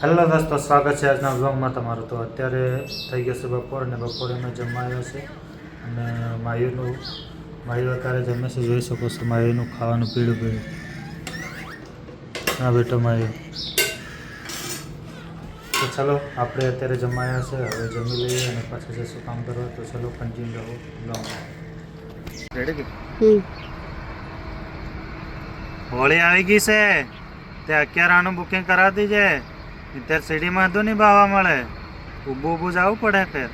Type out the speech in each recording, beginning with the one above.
Hello દોસ્તો, સ્વાગત છે આજના વ્લોગમાં તમારું. તો અત્યારે થઈ ગયો છે બપોર અને બપોરે મેં જમાયો છે અને માયું અત્યારે જમે છે. જોઈ શકો છો માયુનું ખાવાનું પીળું પીળું. હા બેટો માયું. તો ચલો આપણે અત્યારે જમાયા છે, હવે જમી લઈએ અને પાછા જઈશું કામ કરવા. તો ચલો કન્ટિન્યુ રહો વ્લોગમાં. રેડી કે હોળી આવી ગઈ છે તે 11 બુકિંગ કરાવી દીજે. અત્યારે સીડીમાં તો નહીં બાવા મળે, ઊભું જવું પડે ફેર.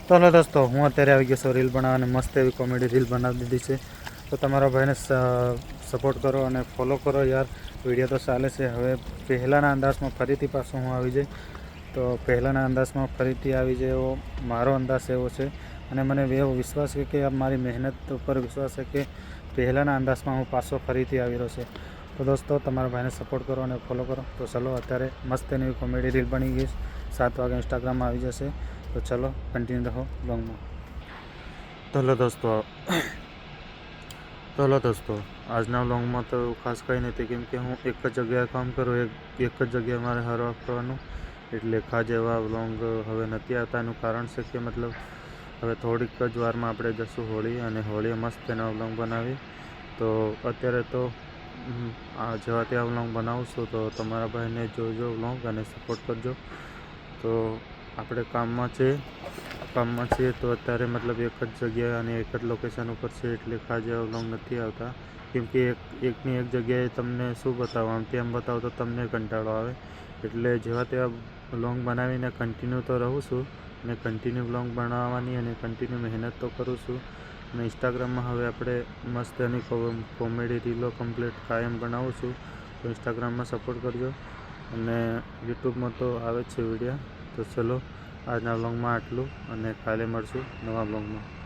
તો દોસ્તો, હું અત્યારે આવી ગયો છું રીલ બનાવવાની. મસ્ત એવી કોમેડી રીલ બનાવી દીધી છે. તો તમારા ભાઈને સપોર્ટ કરો અને ફોલો કરો યાર. વિડીયો તો ચાલે છે. હવે પહેલાંના અંદાજમાં ફરીથી પાછું હું આવી જાય. તો પહેલાંના અંદાજમાં ફરીથી આવી જાય એવો મારો અંદાજ એવો છે. અને મને એવો વિશ્વાસ છે કે મારી મહેનત ઉપર વિશ્વાસ છે કે પહેલાંના અંદાજમાં હું પાછો ફરીથી આવી રહ્યો છે. તો દોસ્તો, તમારા ભાઈને સપોર્ટ કરો અને ફોલો કરો. તો ચલો, અત્યારે મસ્ત એવી કોમેડી રીલ બની ગઈ. 7 વાગે ઇન્સ્ટાગ્રામમાં આવી જશે. તો ચલો કન્ટિન્યુ રહો બ્લોગમાં. તો દોસ્તો, આજના બ્લોગમાં તો ખાસ કંઈ નથી, કેમ કે હું એક જ જગ્યાએ કામ કરું, એક જ જગ્યાએ મારે હરવા ફરવાનું. એટલે ખાસ એવા બ્લોગ હવે નથી આવતા. એનું કારણ છે કે મતલબ હવે થોડીક જ વારમાં આપણે જશું હોળી, અને હોળીએ મસ્ત એના બ્લોગ બનાવી. તો અત્યારે તો જેવા ત્યાં વ્લોગ બનાવું છું. તો તમારા ભાઈને જોજો વ્લોગ અને સપોર્ટ કરજો. તો આપણે કામમાં છીએ તો અત્યારે મતલબ એક જ જગ્યાએ અને એક જ લોકેશન ઉપર છે, એટલે ખાસ એવા વ્લોગ નથી આવતા. કેમ કે એકની એક જગ્યાએ તમને શું બતાવો, આમ તેમ બતાવો તો તમને કંટાળો આવે. એટલે જેવા તેવા વ્લોગ બનાવીને કન્ટિન્યુ તો રહું છું, અને કન્ટિન્યુ વ્લોગ બનાવવાની અને કન્ટિન્યુ મહેનત તો કરું છું. અને ઇન્સ્ટાગ્રામમાં હવે આપણે મસ્ત એની કોમેડી રીલો કમ્પ્લીટ કાયમ બનાવું છું. તો ઇન્સ્ટાગ્રામમાં સપોર્ટ કરજો. અને યુટ્યુબમાં તો આવે જ છે વિડીયો. તો ચલો, આજના વ્લોગમાં આટલું, અને કાલે મળશું નવા વ્લોગમાં.